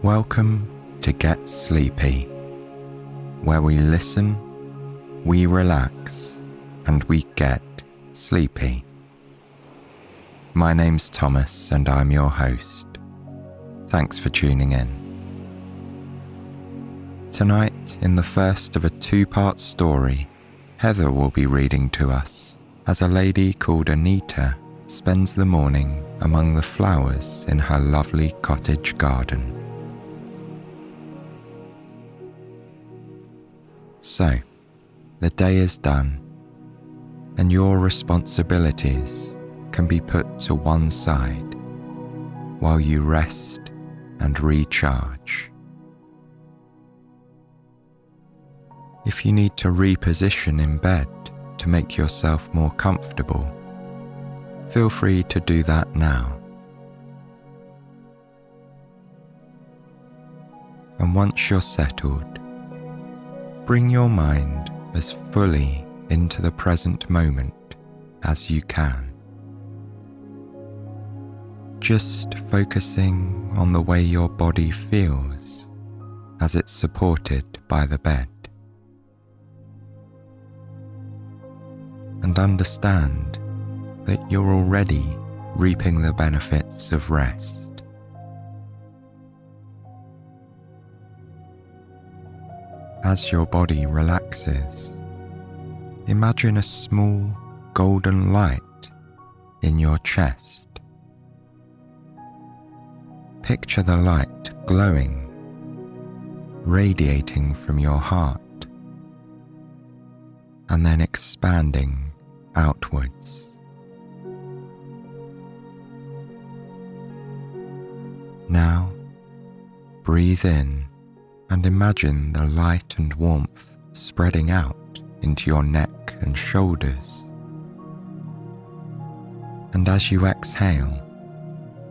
Welcome to Get Sleepy, where we listen, we relax, and we get sleepy. My name's Thomas and I'm your host. Thanks for tuning in. Tonight, in the first of a two-part story, Heather will be reading to us as a lady called Anita spends the morning among the flowers in her lovely cottage garden. So, the day is done, and your responsibilities can be put to one side while you rest and recharge. If you need to reposition in bed to make yourself more comfortable, feel free to do that now. And once you're settled, bring your mind as fully into the present moment as you can. Just focusing on the way your body feels as it's supported by the bed. And understand that you're already reaping the benefits of rest. As your body relaxes, imagine a small golden light in your chest. Picture the light glowing, radiating from your heart, and then expanding outwards. Now, breathe in and imagine the light and warmth spreading out into your neck and shoulders. And as you exhale,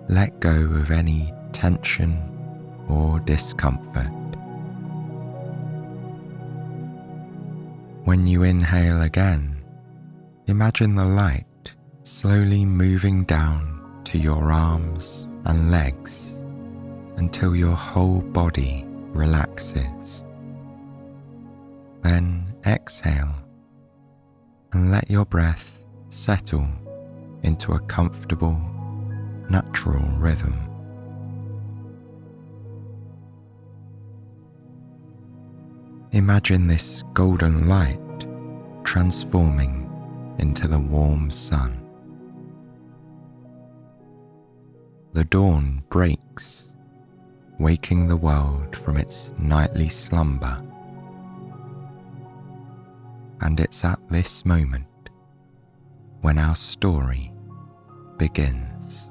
let go of any tension or discomfort. When you inhale again, imagine the light slowly moving down to your arms and legs until your whole body relaxes. Then exhale and let your breath settle into a comfortable, natural rhythm. Imagine this golden light transforming into the warm sun. The dawn breaks, waking the world from its nightly slumber. And it's at this moment when our story begins.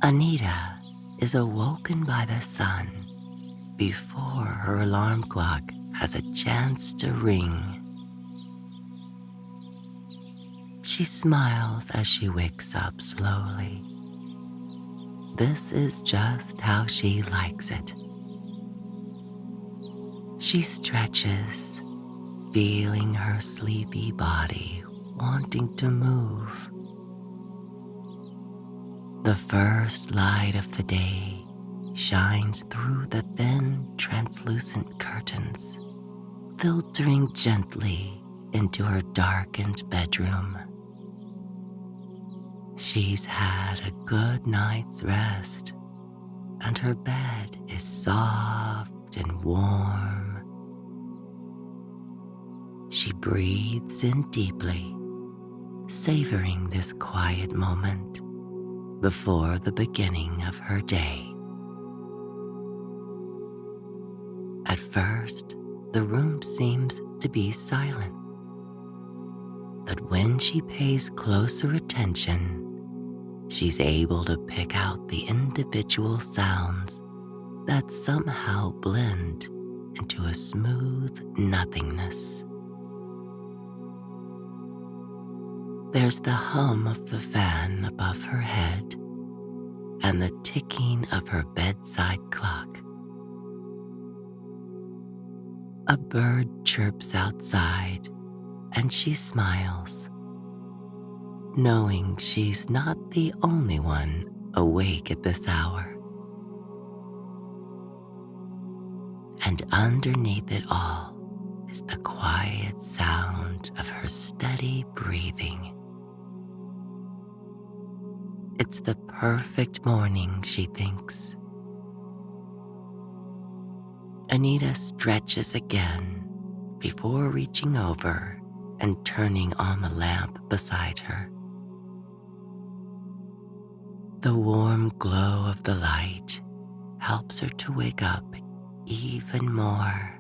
Anita is awoken by the sun before her alarm clock has a chance to ring. She smiles as she wakes up slowly. This is just how she likes it. She stretches, feeling her sleepy body wanting to move. The first light of the day shines through the thin, translucent curtains, filtering gently into her darkened bedroom. She's had a good night's rest, and her bed is soft and warm. She breathes in deeply, savoring this quiet moment before the beginning of her day. At first, the room seems to be silent, but when she pays closer attention, she's able to pick out the individual sounds that somehow blend into a smooth nothingness. There's the hum of the fan above her head and the ticking of her bedside clock. A bird chirps outside and she smiles, knowing she's not the only one awake at this hour. And underneath it all is the quiet sound of her steady breathing. It's the perfect morning, she thinks. Anita stretches again before reaching over and turning on the lamp beside her. The warm glow of the light helps her to wake up even more.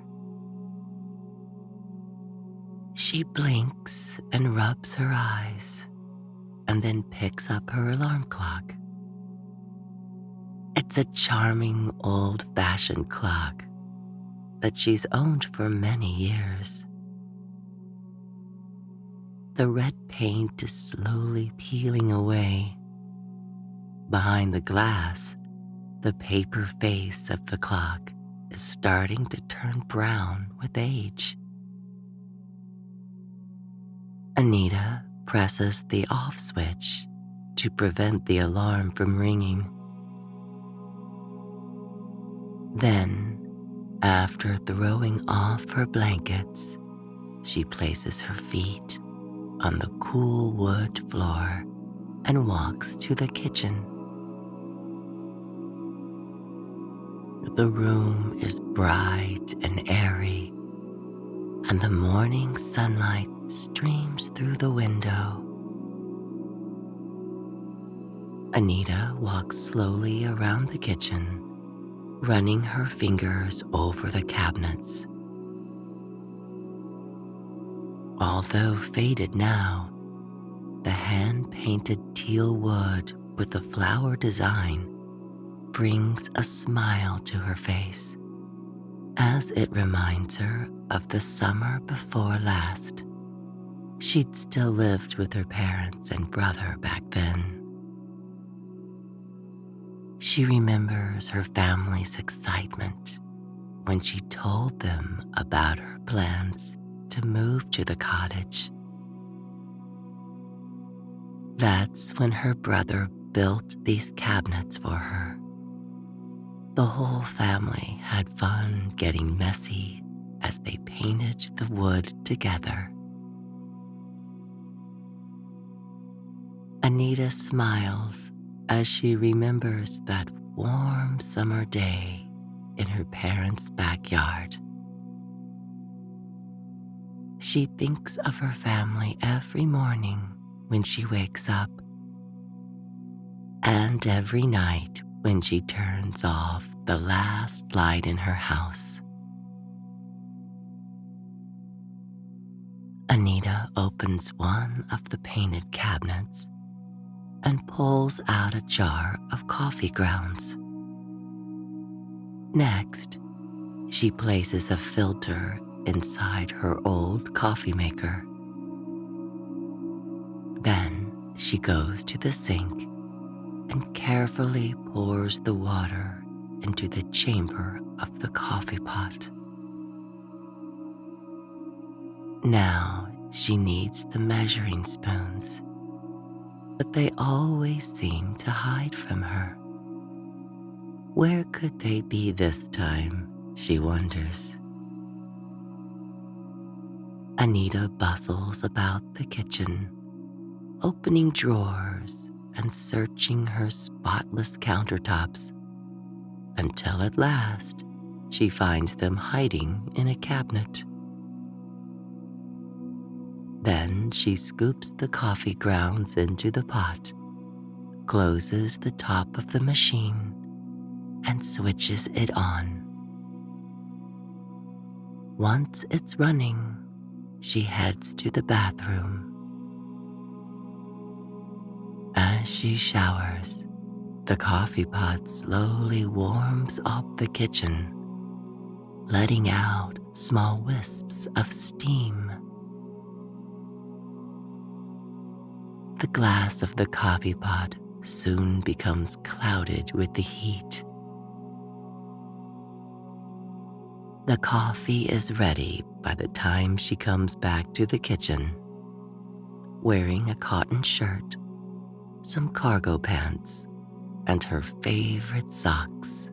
She blinks and rubs her eyes and then picks up her alarm clock. It's a charming old-fashioned clock that she's owned for many years. The red paint is slowly peeling away. Behind the glass, the paper face of the clock is starting to turn brown with age. Anita presses the off switch to prevent the alarm from ringing. Then, after throwing off her blankets, she places her feet on the cool wood floor and walks to the kitchen. The room is bright and airy, and the morning sunlight streams through the window. Anita walks slowly around the kitchen, running her fingers over the cabinets. Although faded now, the hand-painted teal wood with the flower design brings a smile to her face, as it reminds her of the summer before last. She'd still lived with her parents and brother back then. She remembers her family's excitement when she told them about her plans to move to the cottage. That's when her brother built these cabinets for her. The whole family had fun getting messy as they painted the wood together. Anita smiles as she remembers that warm summer day in her parents' backyard. She thinks of her family every morning when she wakes up, and every night when she turns off the last light in her house. Anita opens one of the painted cabinets and pulls out a jar of coffee grounds. Next, she places a filter inside her old coffee maker. Then she goes to the sink and carefully pours the water into the chamber of the coffee pot. Now she needs the measuring spoons, but they always seem to hide from her. Where could they be this time, she wonders. Anita bustles about the kitchen, opening drawers and searching her spotless countertops, until at last she finds them hiding in a cabinet. Then she scoops the coffee grounds into the pot, closes the top of the machine, and switches it on. Once it's running, she heads to the bathroom. As she showers, the coffee pot slowly warms up the kitchen, letting out small wisps of steam. the glass of the coffee pot soon becomes clouded with the heat. The coffee is ready by the time she comes back to the kitchen, wearing a cotton shirt, some cargo pants, and her favorite socks.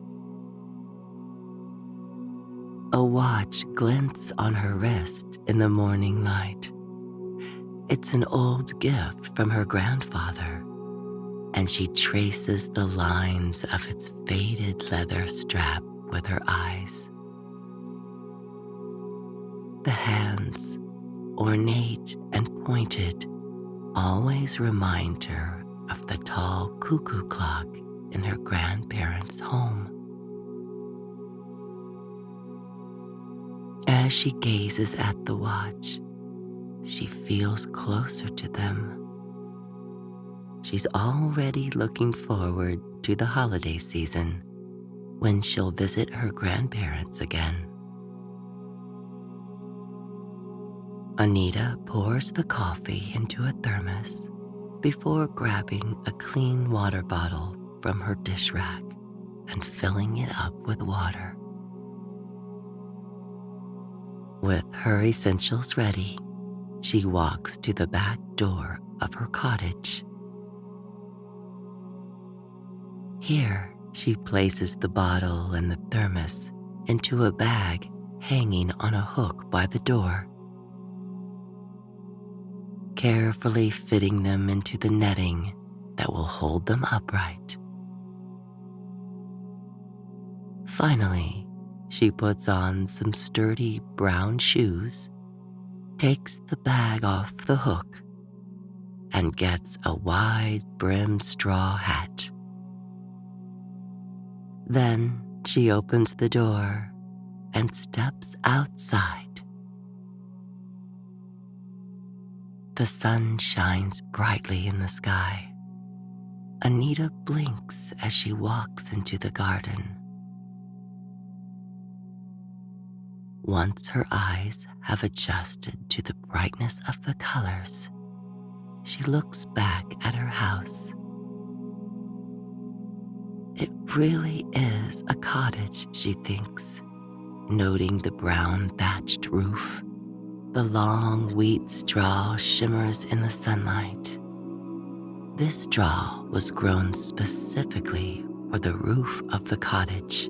A watch glints on her wrist in the morning light. It's an old gift from her grandfather, and she traces the lines of its faded leather strap with her eyes. The hands, ornate and pointed, always remind her of the tall cuckoo clock in her grandparents' home. As she gazes at the watch, she feels closer to them. She's already looking forward to the holiday season when she'll visit her grandparents again. Anita pours the coffee into a thermos before grabbing a clean water bottle from her dish rack and filling it up with water. With her essentials ready, she walks to the back door of her cottage. Here, she places the bottle and the thermos into a bag hanging on a hook by the door, carefully fitting them into the netting that will hold them upright. Finally, she puts on some sturdy brown shoes, takes the bag off the hook, and gets a wide-brimmed straw hat. Then she opens the door and steps outside. The sun shines brightly in the sky. Anita blinks as she walks into the garden. Once her eyes have adjusted to the brightness of the colors, she looks back at her house. It really is a cottage, she thinks, noting the brown thatched roof. The long wheat straw shimmers in the sunlight. This straw was grown specifically for the roof of the cottage.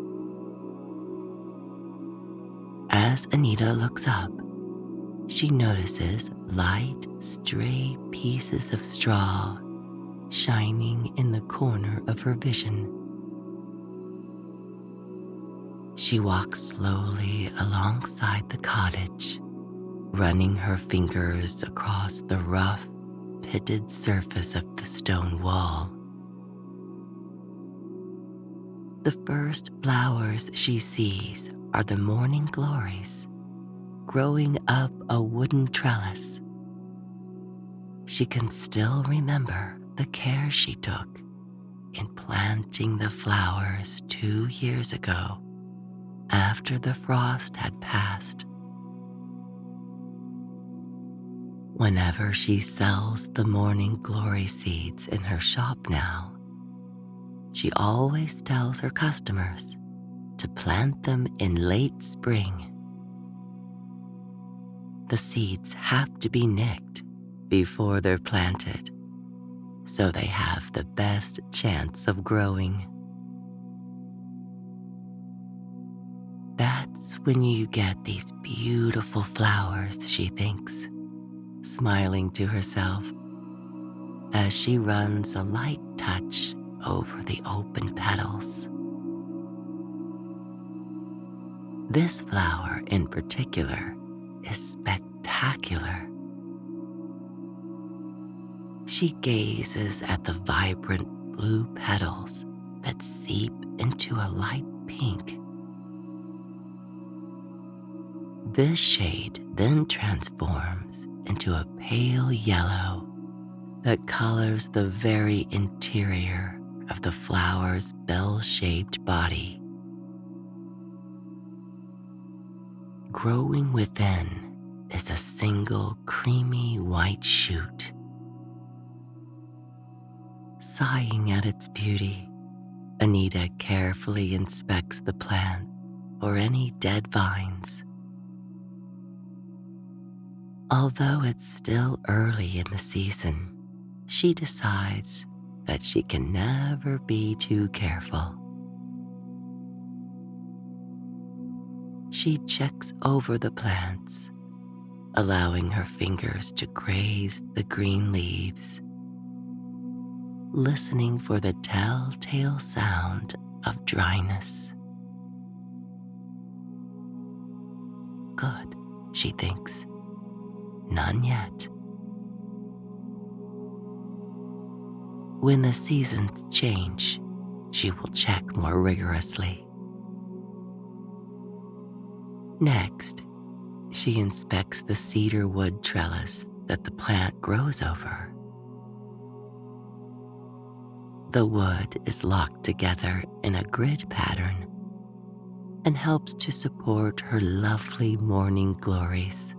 As Anita looks up, she notices light, stray pieces of straw shining in the corner of her vision. She walks slowly alongside the cottage, running her fingers across the rough, pitted surface of the stone wall. The first flowers she sees are the morning glories, growing up a wooden trellis. She can still remember the care she took in planting the flowers 2 years ago after the frost had passed. Whenever she sells the morning glory seeds in her shop now, she always tells her customers to plant them in late spring. The seeds have to be nicked before they're planted, so they have the best chance of growing. That's when you get these beautiful flowers, she thinks, smiling to herself as she runs a light touch over the open petals. This flower in particular is spectacular. She gazes at the vibrant blue petals that seep into a light pink. This shade then transforms into a pale yellow that colors the very interior of the flower's bell-shaped body. Growing within is a single creamy white shoot. Sighing at its beauty, Anita carefully inspects the plant for any dead vines. Although it's still early in the season, she decides that she can never be too careful. She checks over the plants, allowing her fingers to graze the green leaves, listening for the telltale sound of dryness. Good, she thinks. None yet. When the seasons change, she will check more rigorously. Next, she inspects the cedar wood trellis that the plant grows over. The wood is locked together in a grid pattern and helps to support her lovely morning glories.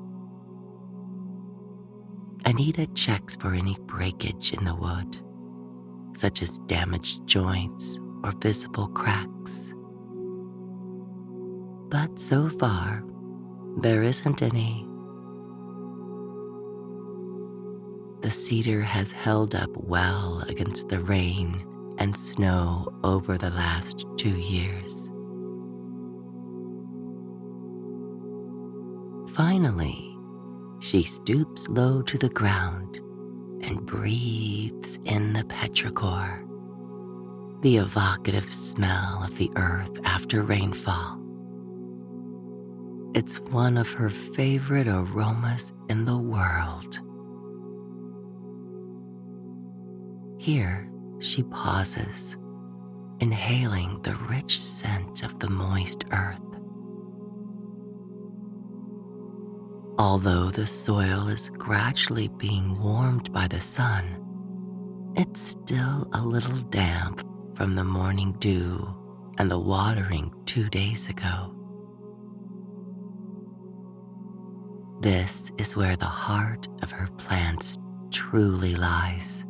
Anita checks for any breakage in the wood, such as damaged joints or visible cracks. But so far, there isn't any. The cedar has held up well against the rain and snow over the last 2 years. Finally, she stoops low to the ground and breathes in the petrichor, the evocative smell of the earth after rainfall. It's one of her favorite aromas in the world. Here, she pauses, inhaling the rich scent of the moist earth. Although the soil is gradually being warmed by the sun, it's still a little damp from the morning dew and the watering 2 days ago. This is where the heart of her plants truly lies,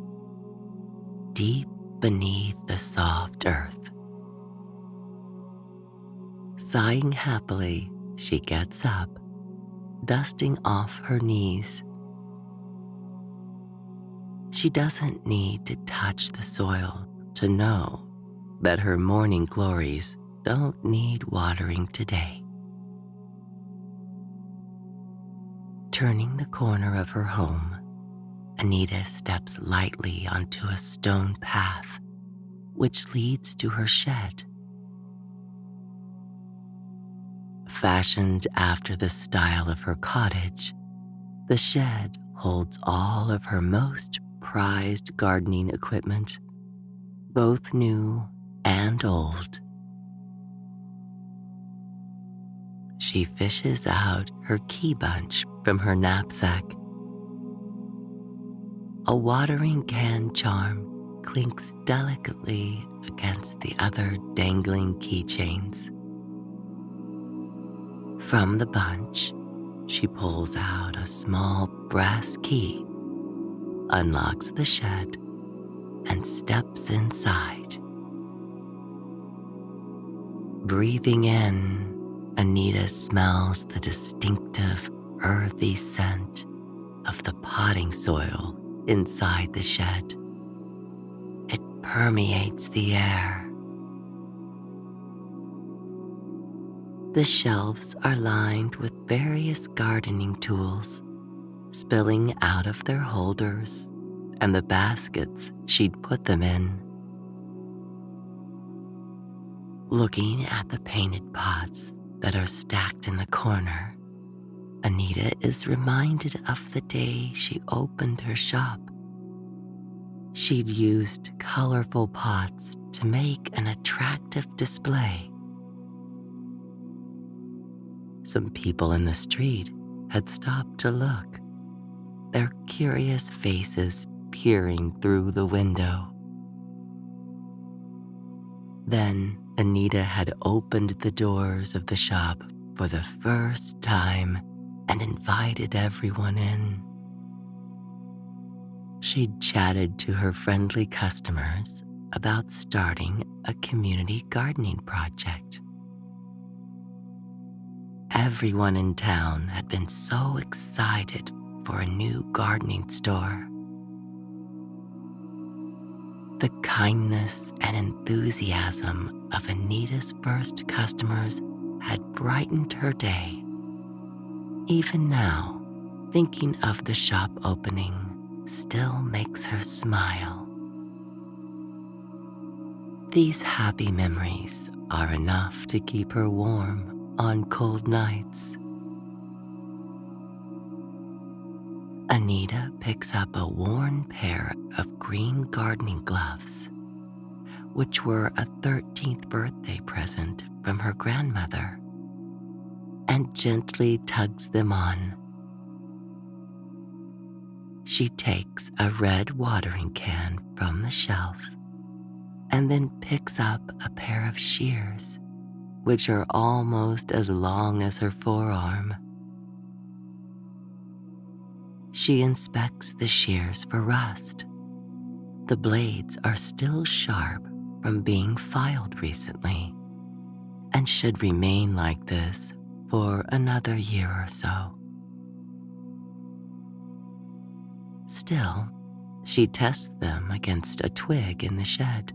deep beneath the soft earth. Sighing happily, she gets up, dusting off her knees. She doesn't need to touch the soil to know that her morning glories don't need watering today. Turning the corner of her home, Anita steps lightly onto a stone path which leads to her shed. Fashioned after the style of her cottage, the shed holds all of her most prized gardening equipment, both new and old. She fishes out her key bunch from her knapsack. A watering can charm clinks delicately against the other dangling keychains. From the bunch, she pulls out a small brass key, unlocks the shed, and steps inside. Breathing in, Anita smells the distinctive, earthy scent of the potting soil inside the shed. It permeates the air. The shelves are lined with various gardening tools, spilling out of their holders and the baskets she'd put them in. Looking at the painted pots that are stacked in the corner, Anita is reminded of the day she opened her shop. She'd used colorful pots to make an attractive display. Some people in the street had stopped to look, their curious faces peering through the window. Then Anita had opened the doors of the shop for the first time and invited everyone in. she'd chatted to her friendly customers about starting a community gardening project. Everyone in town had been so excited for a new gardening store. The kindness and enthusiasm of Anita's first customers had brightened her day. Even now, thinking of the shop opening still makes her smile. These happy memories are enough to keep her warm on cold nights. Anita picks up a worn pair of green gardening gloves, which were a 13th birthday present from her grandmother, and gently tugs them on. She takes a red watering can from the shelf and then picks up a pair of shears, which are almost as long as her forearm. She inspects the shears for rust. The blades are still sharp from being filed recently and should remain like this for another year or so. Still, she tests them against a twig in the shed.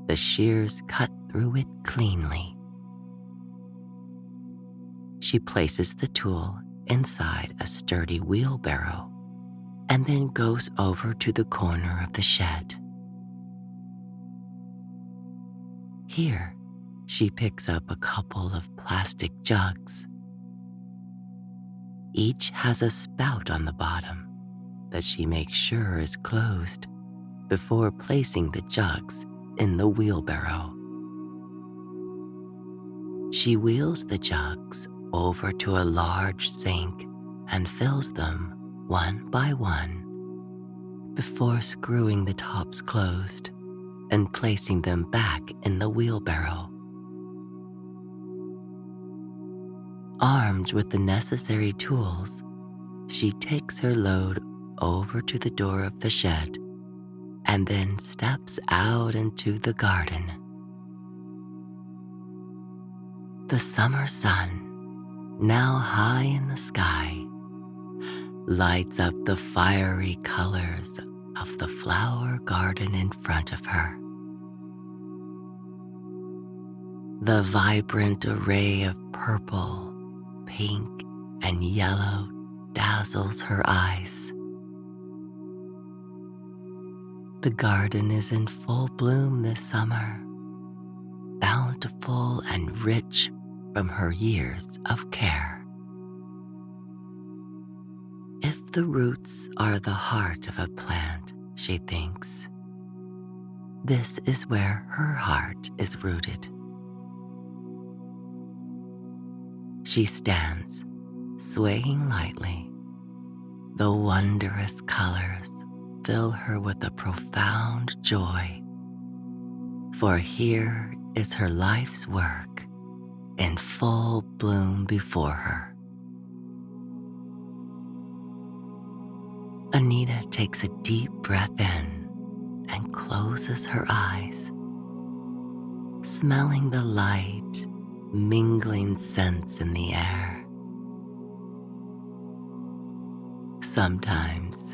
The shears cut through it cleanly. She places the tool inside a sturdy wheelbarrow and then goes over to the corner of the shed. Here, she picks up a couple of plastic jugs. Each has a spout on the bottom that she makes sure is closed before placing the jugs in the wheelbarrow. She wheels the jugs over to a large sink and fills them one by one before screwing the tops closed and placing them back in the wheelbarrow. Armed with the necessary tools, she takes her load over to the door of the shed and then steps out into the garden. The summer sun, now high in the sky, lights up the fiery colors of the flower garden in front of her. The vibrant array of purple, pink, and yellow dazzles her eyes. The garden is in full bloom this summer, bountiful and rich from her years of care. If the roots are the heart of a plant, she thinks, this is where her heart is rooted. She stands, swaying lightly. The wondrous colors fill her with a profound joy, for here is her life's work in full bloom before her. Anita takes a deep breath in and closes her eyes, smelling the light, mingling scents in the air. Sometimes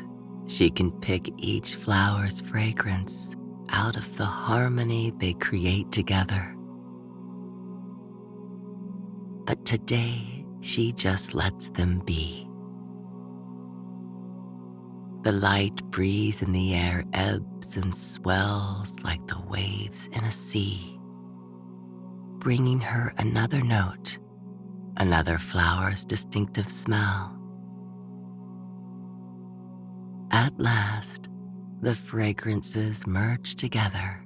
she can pick each flower's fragrance out of the harmony they create together. But today, she just lets them be. The light breeze in the air ebbs and swells like the waves in a sea, bringing her another note, another flower's distinctive smell. At last, the fragrances merge together.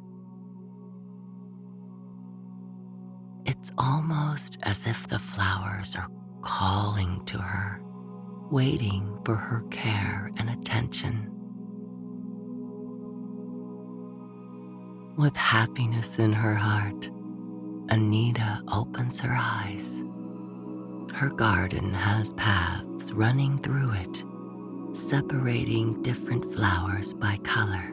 It's almost as if the flowers are calling to her, waiting for her care and attention. With happiness in her heart, Anita opens her eyes. Her garden has paths running through it, separating different flowers by color.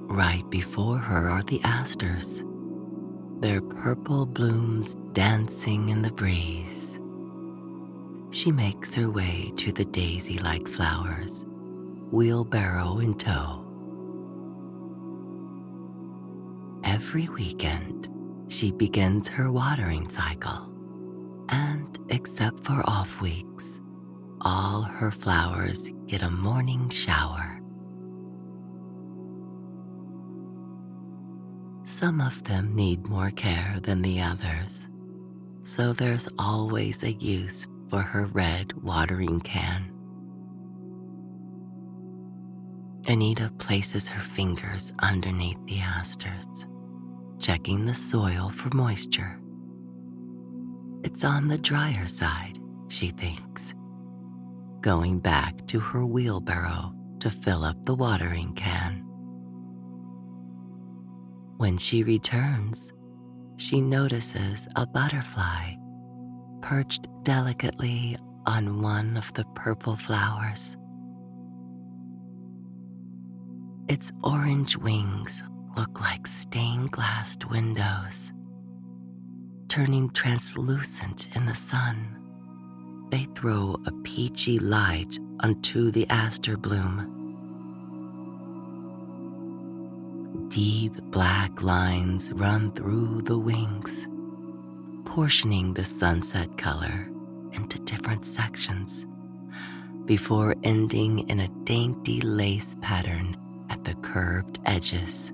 Right before her are the asters, their purple blooms dancing in the breeze. She makes her way to the daisy-like flowers, wheelbarrow in tow. Every weekend, she begins her watering cycle, and except for off weeks, all her flowers get a morning shower. Some of them need more care than the others, so there's always a use for her red watering can. Anita places her fingers underneath the asters, checking the soil for moisture. It's on the drier side, she thinks, going back to her wheelbarrow to fill up the watering can. When she returns, she notices a butterfly perched delicately on one of the purple flowers. Its orange wings look like stained-glass windows. Turning translucent in the sun, they throw a peachy light onto the aster bloom. Deep black lines run through the wings, portioning the sunset color into different sections before ending in a dainty lace pattern at the curved edges.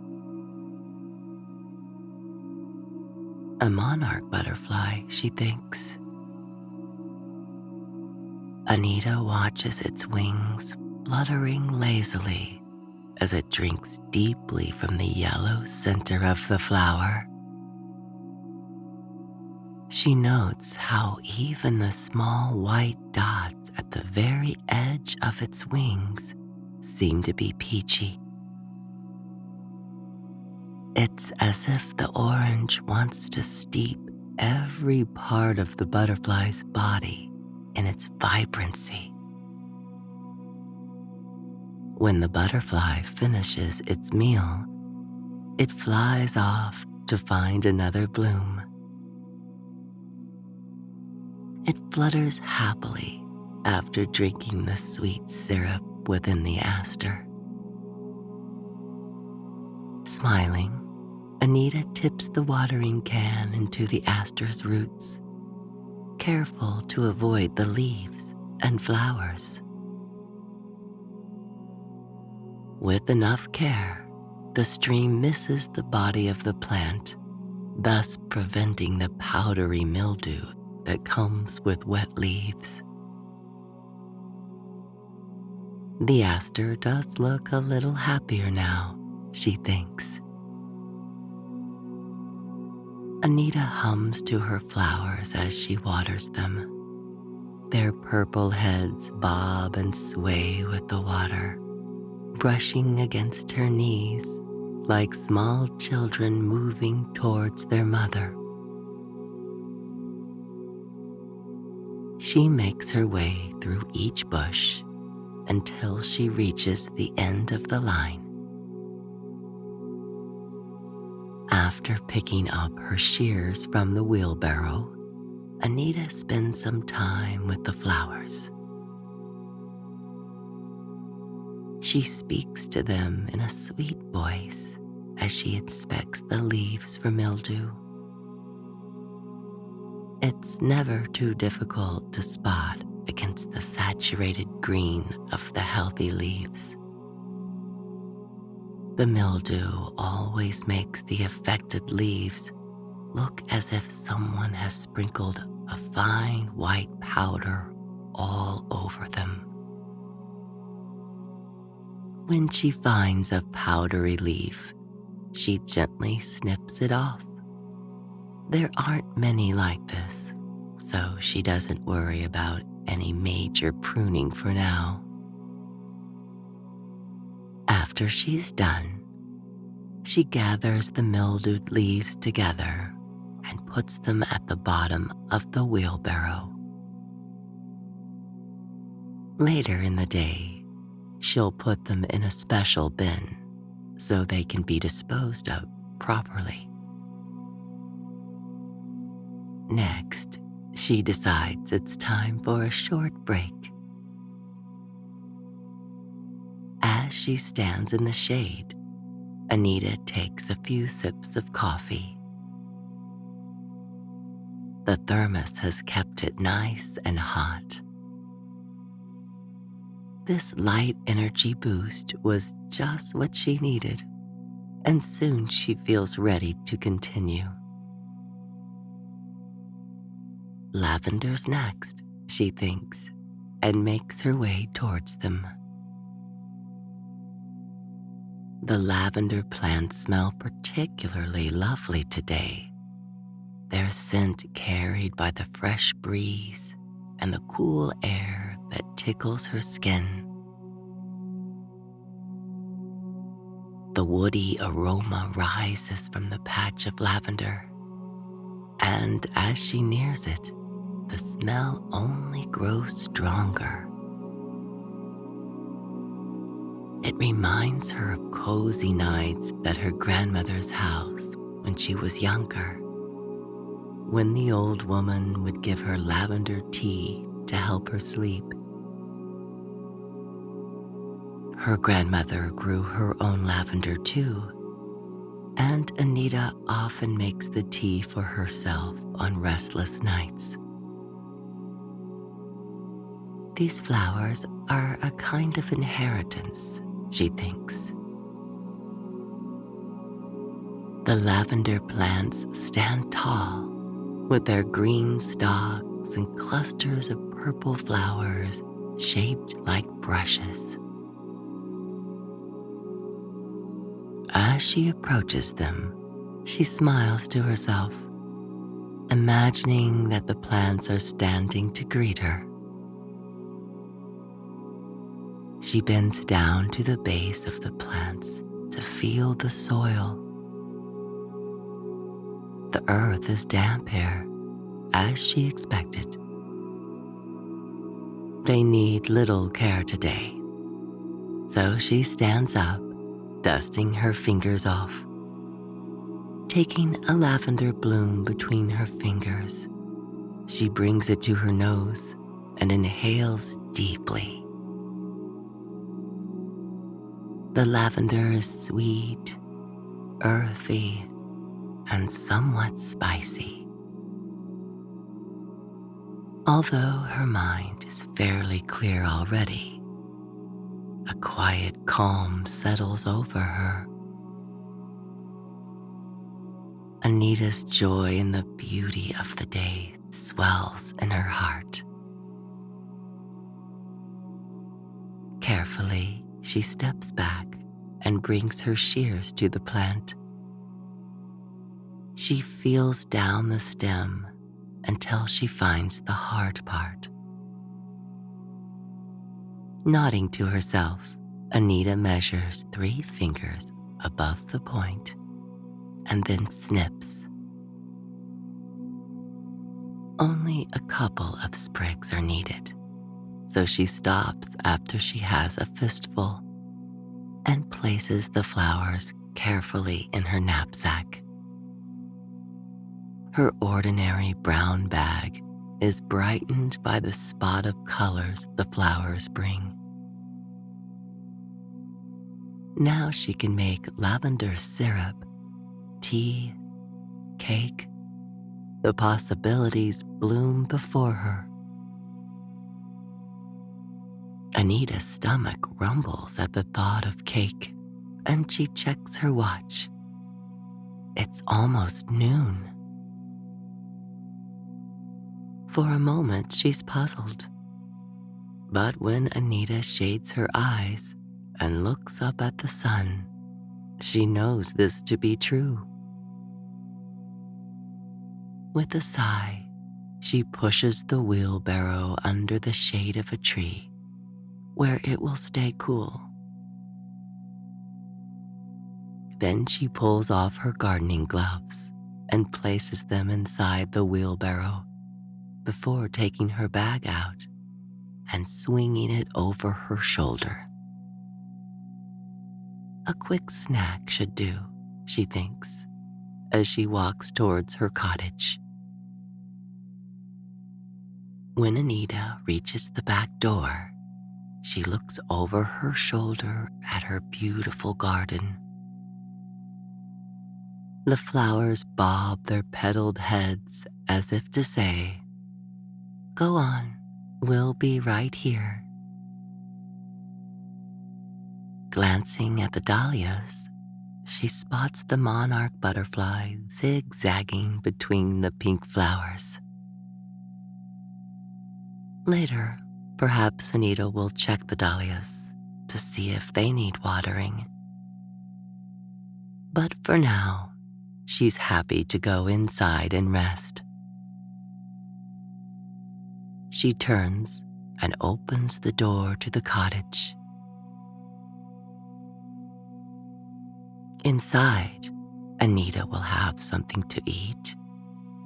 A monarch butterfly, she thinks. Anita watches its wings fluttering lazily as it drinks deeply from the yellow center of the flower. She notes how even the small white dots at the very edge of its wings seem to be peachy. It's as if the orange wants to steep every part of the butterfly's body in its vibrancy. When the butterfly finishes its meal, it flies off to find another bloom. It flutters happily after drinking the sweet syrup within the aster. Smiling, Anita tips the watering can into the aster's roots, careful to avoid the leaves and flowers. With enough care, the stream misses the body of the plant, thus preventing the powdery mildew that comes with wet leaves. The aster does look a little happier now, she thinks. Anita hums to her flowers as she waters them. Their purple heads bob and sway with the water, brushing against her knees like small children moving towards their mother. She makes her way through each bush until she reaches the end of the line. After picking up her shears from the wheelbarrow, Anita spends some time with the flowers. She speaks to them in a sweet voice as she inspects the leaves for mildew. It's never too difficult to spot against the saturated green of the healthy leaves. The mildew always makes the affected leaves look as if someone has sprinkled a fine white powder all over them. When she finds a powdery leaf, she gently snips it off. There aren't many like this, so she doesn't worry about any major pruning for now. After she's done, she gathers the mildewed leaves together and puts them at the bottom of the wheelbarrow. Later in the day, she'll put them in a special bin so they can be disposed of properly. Next, she decides it's time for a short break. As she stands in the shade, Anita takes a few sips of coffee. The thermos has kept it nice and hot. This light energy boost was just what she needed, and soon she feels ready to continue. Lavender's next, she thinks, and makes her way towards them. The lavender plants smell particularly lovely today, their scent carried by the fresh breeze and the cool air that tickles her skin. The woody aroma rises from the patch of lavender, and as she nears it, the smell only grows stronger. It reminds her of cozy nights at her grandmother's house when she was younger, when the old woman would give her lavender tea to help her sleep. Her grandmother grew her own lavender too, and Anita often makes the tea for herself on restless nights. These flowers are a kind of inheritance, she thinks. The lavender plants stand tall with their green stalks and clusters of purple flowers shaped like brushes. As she approaches them, she smiles to herself, imagining that the plants are standing to greet her. She bends down to the base of the plants to feel the soil. The earth is damp here, as she expected. They need little care today, so she stands up, dusting her fingers off. Taking a lavender bloom between her fingers, she brings it to her nose and inhales deeply. The lavender is sweet, earthy, and somewhat spicy. Although her mind is fairly clear already, a quiet calm settles over her. Anita's joy in the beauty of the day swells in her heart. Carefully, she steps back and brings her shears to the plant. She feels down the stem until she finds the hard part. Nodding to herself, Anita measures 3 fingers above the point and then snips. Only a couple of sprigs are needed, so she stops after she has a fistful and places the flowers carefully in her knapsack. Her ordinary brown bag is brightened by the spot of colors the flowers bring. Now she can make lavender syrup, tea, cake. The possibilities bloom before her. Anita's stomach rumbles at the thought of cake, and she checks her watch. It's almost noon. For a moment, she's puzzled. But when Anita shades her eyes and looks up at the sun, she knows this to be true. With a sigh, she pushes the wheelbarrow under the shade of a tree, where it will stay cool. Then she pulls off her gardening gloves and places them inside the wheelbarrow before taking her bag out and swinging it over her shoulder. A quick snack should do, she thinks, as she walks towards her cottage. When Anita reaches the back door, she looks over her shoulder at her beautiful garden. The flowers bob their petaled heads as if to say, "Go on, we'll be right here." Glancing at the dahlias, she spots the monarch butterfly zigzagging between the pink flowers. Later, perhaps Anita will check the dahlias to see if they need watering. But for now, she's happy to go inside and rest. She turns and opens the door to the cottage. Inside, Anita will have something to eat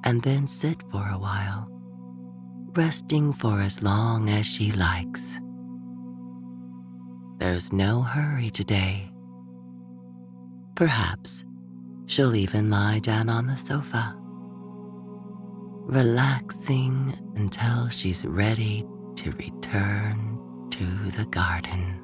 and then sit for a while, resting for as long as she likes. There's no hurry today. Perhaps she'll even lie down on the sofa, relaxing until she's ready to return to the garden.